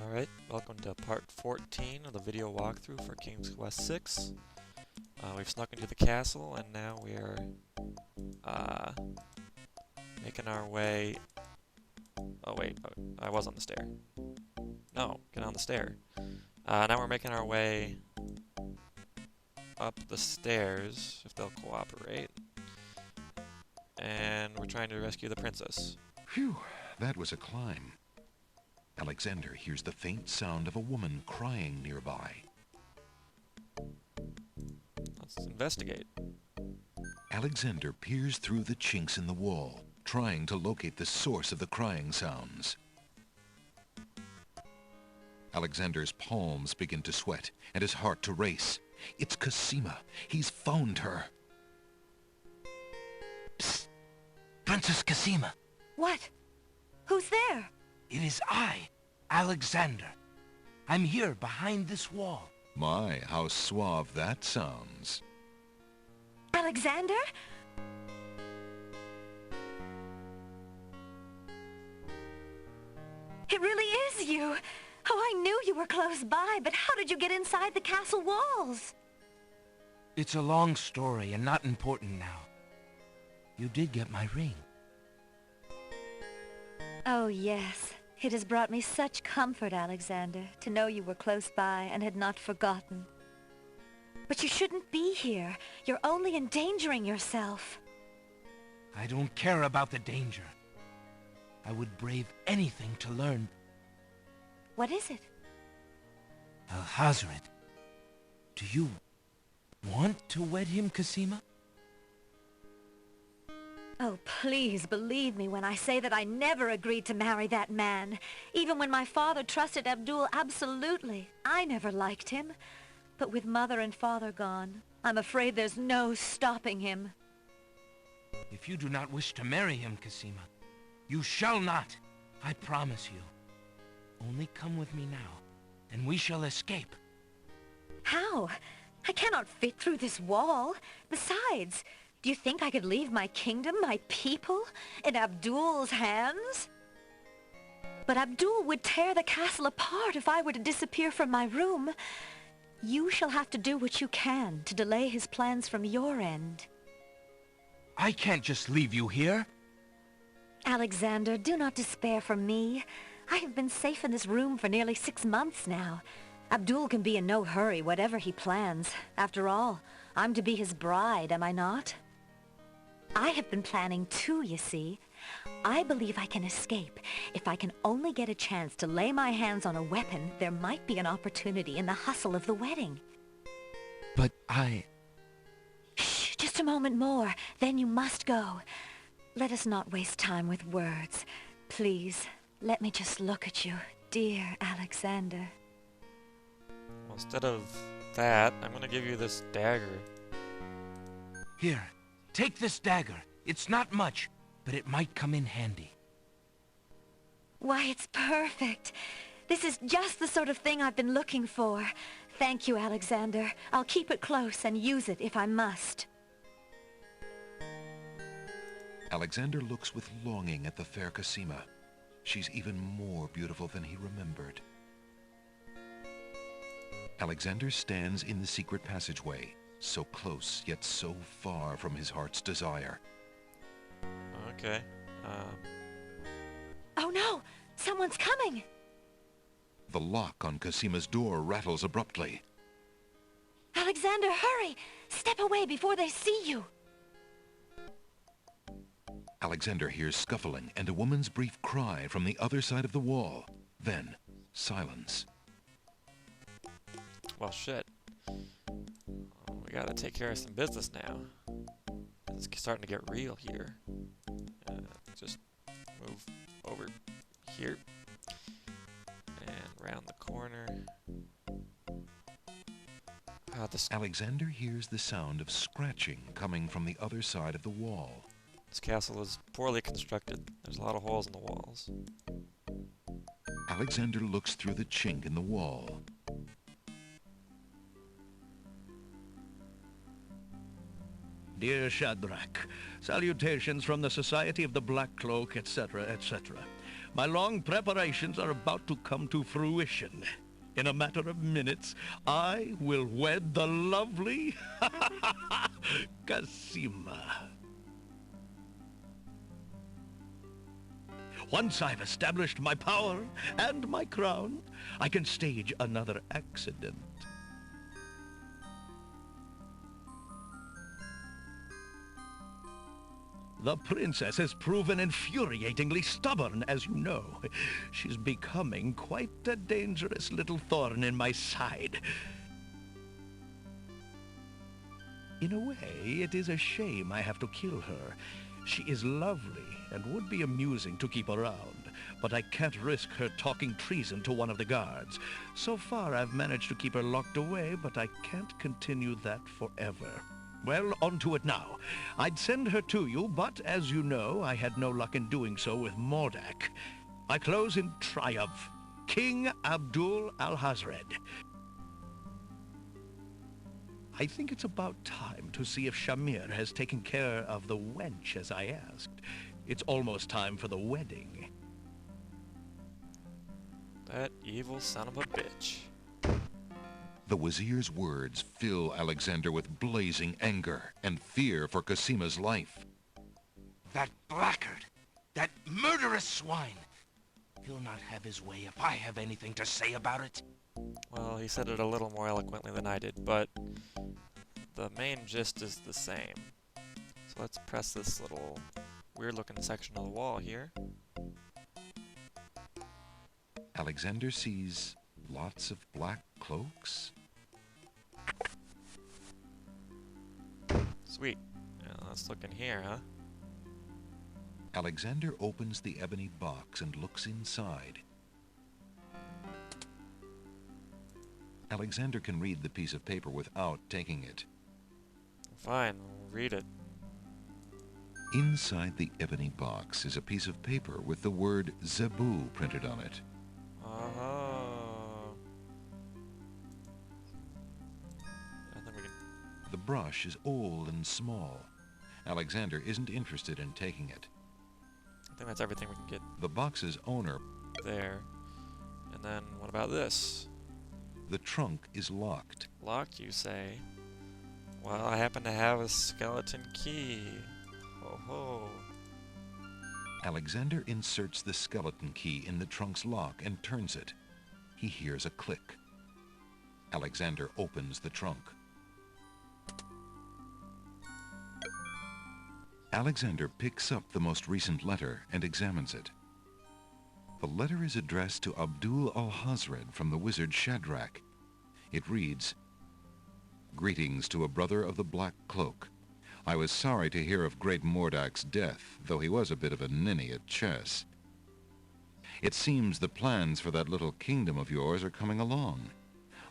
Alright, welcome to part 14 of the video walkthrough for King's Quest VI. We've snuck into the castle and now we are making our way... Oh wait, I was on the stair. No, get on the stair. Now we're making our way up the stairs, if they'll cooperate. And we're trying to rescue the princess. Phew, that was a climb. Alexander hears the faint sound of a woman crying nearby. Let's investigate. Alexander peers through the chinks in the wall, trying to locate the source of the crying sounds. Alexander's palms begin to sweat and his heart to race. It's Cassima. He's found her. Psst! Princess Cassima! What? Who's there? It is I, Alexander. I'm here behind this wall. My, how suave that sounds. Alexander? It really is you! Oh, I knew you were close by, but how did you get inside the castle walls? It's a long story and not important now. You did get my ring. Oh, yes. It has brought me such comfort, Alexander, to know you were close by and had not forgotten. But you shouldn't be here. You're only endangering yourself. I don't care about the danger. I would brave anything to learn. What is it? Alhazred. Do you want to wed him, Cassima? Oh, please believe me when I say that I never agreed to marry that man. Even when my father trusted Abdul absolutely. I never liked him. But with mother and father gone, I'm afraid there's no stopping him. If you do not wish to marry him, Cassima, you shall not. I promise you. Only come with me now, and we shall escape. How? I cannot fit through this wall. Besides, do you think I could leave my kingdom, my people, in Abdul's hands? But Abdul would tear the castle apart if I were to disappear from my room. You shall have to do what you can to delay his plans from your end. I can't just leave you here. Alexander, do not despair for me. I have been safe in this room for nearly 6 months now. Abdul can be in no hurry, whatever he plans. After all, I'm to be his bride, am I not? I have been planning too, you see. I believe I can escape. If I can only get a chance to lay my hands on a weapon, there might be an opportunity in the hustle of the wedding. But I... Shh, just a moment more, then you must go. Let us not waste time with words. Please, let me just look at you, dear Alexander. Well, instead of that, I'm gonna give you this dagger. Here, take this dagger. It's not much, but it might come in handy. Why, it's perfect. This is just the sort of thing I've been looking for. Thank you, Alexander. I'll keep it close and use it if I must. Alexander looks with longing at the fair Cassima. She's even more beautiful than he remembered. Alexander stands in the secret passageway, so close yet so far from his heart's desire. Okay, Oh no! Someone's coming! The lock on Cassima's door rattles abruptly. Alexander, hurry! Step away before they see you! Alexander hears scuffling and a woman's brief cry from the other side of the wall. Then, silence. well shit. We gotta take care of some business now. It's starting to get real here. Just move over here. And round the corner. Alexander hears the sound of scratching coming from the other side of the wall. This castle is poorly constructed. There's a lot of holes in the walls. Alexander looks through the chink in the wall. Dear Shadrach, salutations from the Society of the Black Cloak, etc., etc. My long preparations are about to come to fruition. In a matter of minutes, I will wed the lovely Cassima. Once I've established my power and my crown, I can stage another accident. The princess has proven infuriatingly stubborn, as you know. She's becoming quite a dangerous little thorn in my side. In a way, it is a shame I have to kill her. She is lovely and would be amusing to keep around, but I can't risk her talking treason to one of the guards. So far, I've managed to keep her locked away, but I can't continue that forever. Well, on to it now. I'd send her to you, but as you know, I had no luck in doing so with Mordak. I close in triumph. King Abdul Alhazred. I think it's about time to see if Shamir has taken care of the wench as I asked. It's almost time for the wedding. That evil son of a bitch. The Wazir's words fill Alexander with blazing anger and fear for Cassima's life. That blackguard! That murderous swine! He'll not have his way if I have anything to say about it. Well, he said it a little more eloquently than I did, but the main gist is the same. So let's press this little weird-looking section of the wall here. Alexander sees lots of black cloaks. Sweet. Now let's look in here, huh? Alexander opens the ebony box and looks inside. Alexander can read the piece of paper without taking it. Fine, we'll read it. Inside the ebony box is a piece of paper with the word Zebu printed on it. Oh. And then we can... The brush is old and small. Alexander isn't interested in taking it. I think that's everything we can get The box's owner... there. And then, what about this? The trunk is locked. Locked, you say? Well, I happen to have a skeleton key. Ho ho. Alexander inserts the skeleton key in the trunk's lock and turns it. He hears a click. Alexander opens the trunk. Alexander picks up the most recent letter and examines it. The letter is addressed to Abdul Alhazred from the wizard Shadrach. It reads, "Greetings to a brother of the Black Cloak. I was sorry to hear of great Mordak's death, though he was a bit of a ninny at chess. It seems the plans for that little kingdom of yours are coming along.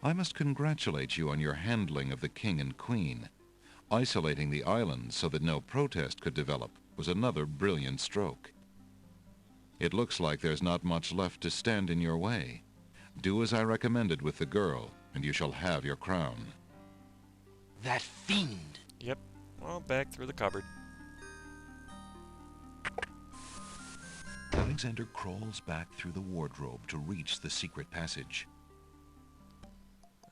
I must congratulate you on your handling of the king and queen. Isolating the islands so that no protest could develop was another brilliant stroke. It looks like there's not much left to stand in your way. Do as I recommended with the girl, and you shall have your crown." That fiend! Yep. Well, back through the cupboard. Alexander crawls back through the wardrobe to reach the secret passage.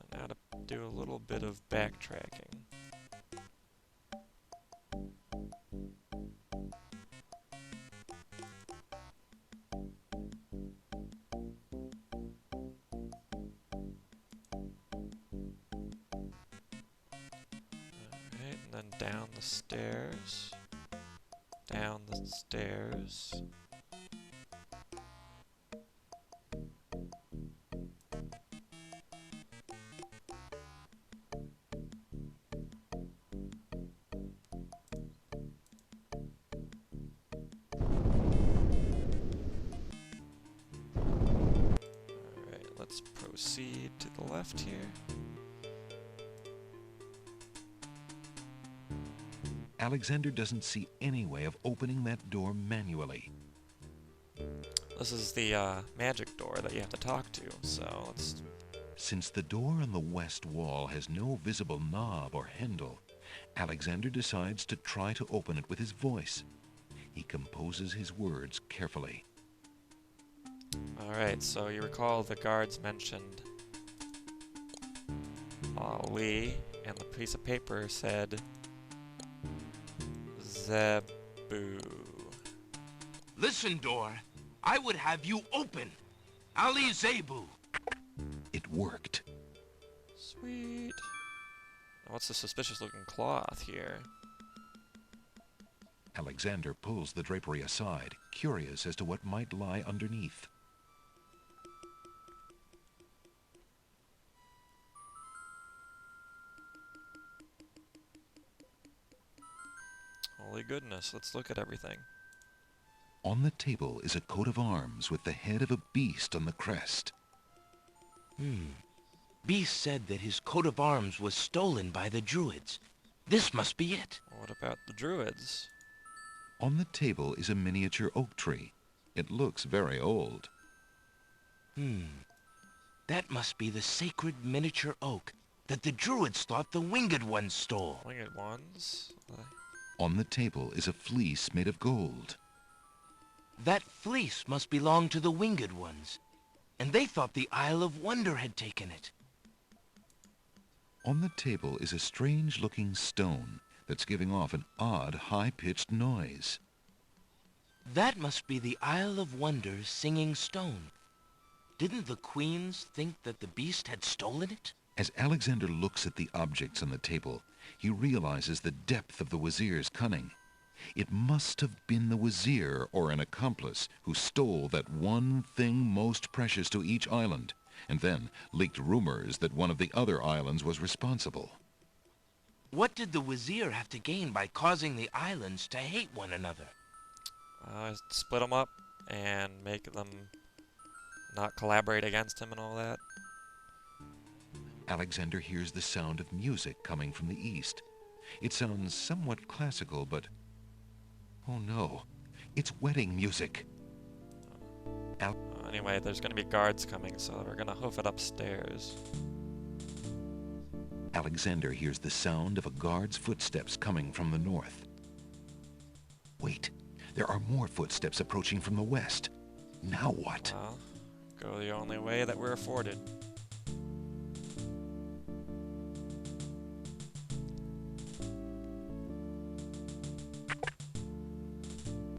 And now to do a little bit of backtracking. Alright, and then down the stairs. Down the stairs. Alright, let's proceed to the left here. Alexander doesn't see any way of opening that door manually. This is the magic door that you have to talk to, so let's... Since the door on the west wall has no visible knob or handle, Alexander decides to try to open it with his voice. He composes his words carefully. Alright, so you recall the guards mentioned Ali, and the piece of paper said Zebu. Listen, Door. I would have you open. Ali Zebu. It worked. Sweet. Now what's the suspicious looking cloth here? Alexander pulls the drapery aside, curious as to what might lie underneath. Holy goodness, let's look at everything. On the table is a coat of arms with the head of a beast on the crest. Beast said that his coat of arms was stolen by the Druids. This must be it. What about the druids? On the table is a miniature oak tree. It looks very old. That must be the sacred miniature oak that the Druids thought the Winged Ones stole. Winged ones? On the table is a fleece made of gold. That fleece must belong to the Winged Ones, and they thought the Isle of Wonder had taken it. On the table is a strange-looking stone that's giving off an odd, high-pitched noise. That must be the Isle of Wonder's singing stone. Didn't the queens think that the beast had stolen it? As Alexander looks at the objects on the table, he realizes the depth of the Wazir's cunning. It must have been the Wazir or an accomplice who stole that one thing most precious to each island, and then leaked rumors that one of the other islands was responsible. What did the Vizier have to gain by causing the islands to hate one another? Split them up and make them not collaborate against him and all that. Alexander hears the sound of music coming from the east. It sounds somewhat classical, but... oh no, it's wedding music. Anyway, there's going to be guards coming, so we're going to hoof it upstairs. Alexander hears the sound of a guard's footsteps coming from the north. Wait, there are more footsteps approaching from the west. Now what? Well, go the only way that we're afforded.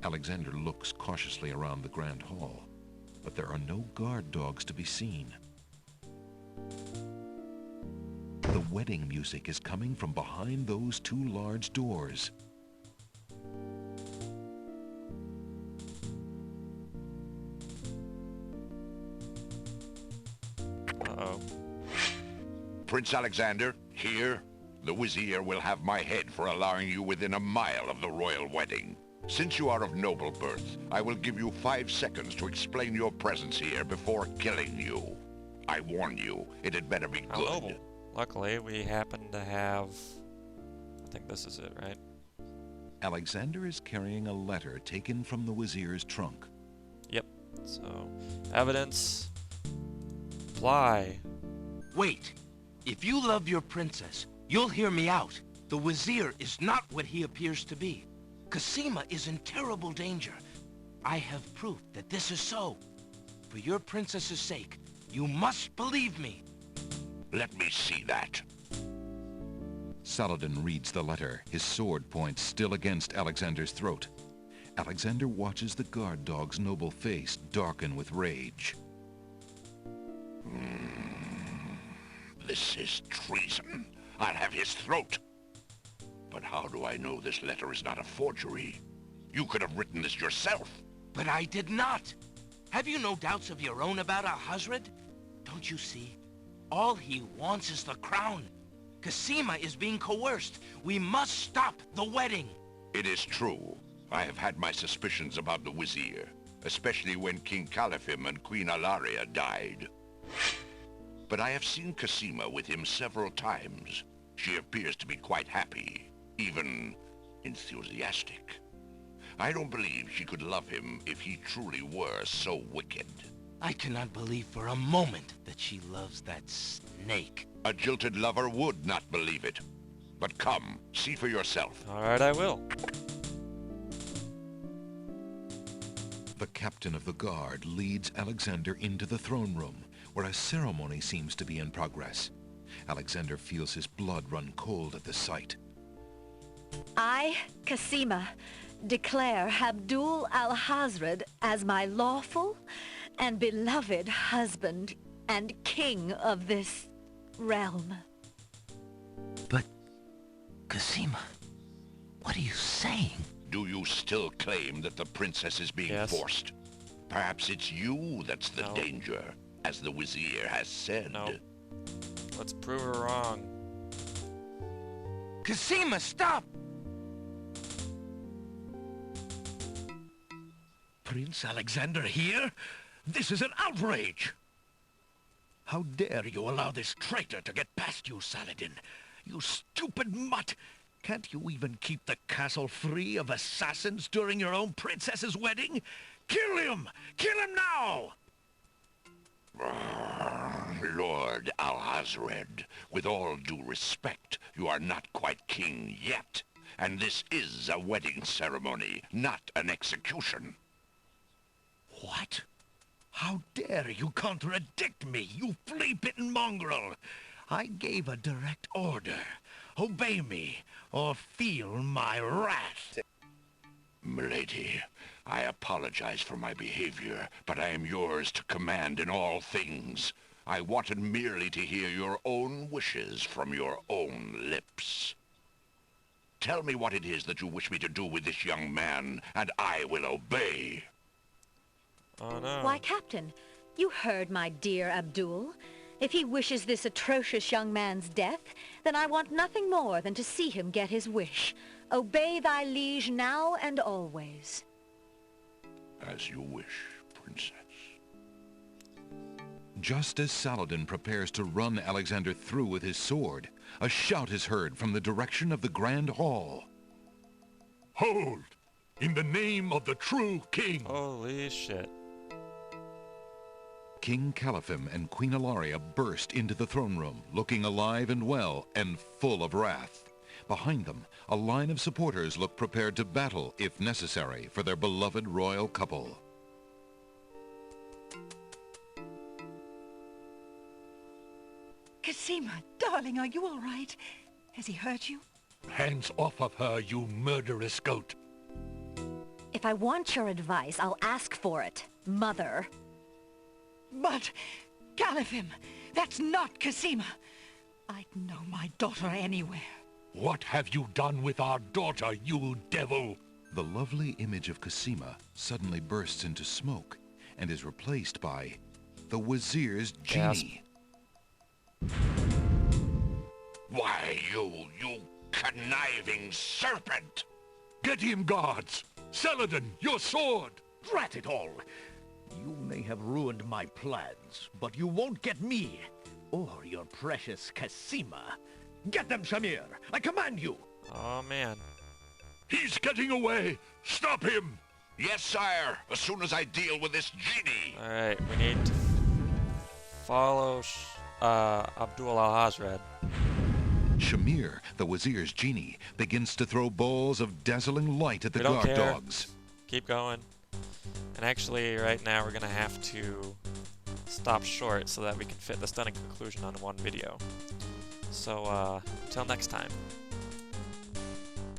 Alexander looks cautiously around the grand hall, but there are no guard dogs to be seen. The wedding music is coming from behind those two large doors. Uh-oh. Prince Alexander, here, the Vizier will have my head for allowing you within a mile of the royal wedding. Since you are of noble birth, I will give you 5 seconds to explain your presence here before killing you. I warn you, it had better be How good. noble. Luckily, we happen to have... I think this is it, right? Alexander is carrying a letter taken from the Wazir's trunk. Yep. So, evidence. Fly. Wait. If you love your princess, you'll hear me out. The Vizier is not what he appears to be. Cassima is in terrible danger. I have proof that this is so. For your princess's sake, you must believe me. Let me see that. Saladin reads the letter, his sword point still against Alexander's throat. Alexander watches the guard dog's noble face darken with rage. This is treason. I'll have his throat. But how do I know this letter is not a forgery? You could have written this yourself. But I did not. Have you no doubts of your own about Alhazred? Don't you see? All he wants is the crown. Cassima is being coerced. We must stop the wedding. It is true. I have had my suspicions about the Vizier, especially when King Caliphim and Queen Alaria died. But I have seen Cassima with him several times. She appears to be quite happy, even enthusiastic. I don't believe she could love him if he truly were so wicked. I cannot believe for a moment that she loves that snake. A jilted lover would not believe it. But come, see for yourself. Alright, I will. The captain of the guard leads Alexander into the throne room, where a ceremony seems to be in progress. Alexander feels his blood run cold at the sight. I, Cassima, declare Abdul Alhazred as my lawful and beloved husband and king of this realm. But, Cassima, what are you saying? Do you still claim that the princess is being Yes. forced? Perhaps it's you that's the No. danger, as the vizier has said. No. Let's prove her wrong. Cassima, stop! Prince Alexander here? This is an outrage! How dare you allow this traitor to get past you, Saladin? You stupid mutt! Can't you even keep the castle free of assassins during your own princess's wedding? Kill him! Kill him now! Lord Alhazred, with all due respect, you are not quite king yet. And this is a wedding ceremony, not an execution. What? How dare you contradict me, you flea-bitten mongrel! I gave a direct order. Obey me, or feel my wrath. Milady, I apologize for my behavior, but I am yours to command in all things. I wanted merely to hear your own wishes from your own lips. Tell me what it is that you wish me to do with this young man, and I will obey. Oh no. Why, Captain, you heard my dear Abdul. If he wishes this atrocious young man's death, then I want nothing more than to see him get his wish. Obey thy liege now and always. As you wish, princess. Just as Saladin prepares to run Alexander through with his sword, a shout is heard from the direction of the Grand Hall. Hold! In the name of the true king! Holy shit. King Caliphim and Queen Ilaria burst into the throne room, looking alive and well and full of wrath. Behind them, a line of supporters look prepared to battle, if necessary, for their beloved royal couple. Cassima, darling, are you all right? Has he hurt you? Hands off of her, you murderous goat! If I want your advice, I'll ask for it, Mother. But, Caliphim, that's not Cassima. I'd know my daughter anywhere. What have you done with our daughter, you devil? The lovely image of Cassima suddenly bursts into smoke and is replaced by the Wazir's Gasp. genie. Why, you conniving serpent! Get him, guards! Saladin, your sword! Drat it all! You may have ruined my plans, but you won't get me, or your precious Cassima. Get them, Shamir! I command you! Oh man. He's getting away! Stop him! Yes, sire, as soon as I deal with this genie. Alright, we need to follow Abdul Alhazred. Shamir, the Wazir's genie, begins to throw balls of dazzling light at the We don't guard care. dogs. Keep going. And actually, right now, we're gonna have to stop short so that we can fit the stunning conclusion on one video. So, till next time.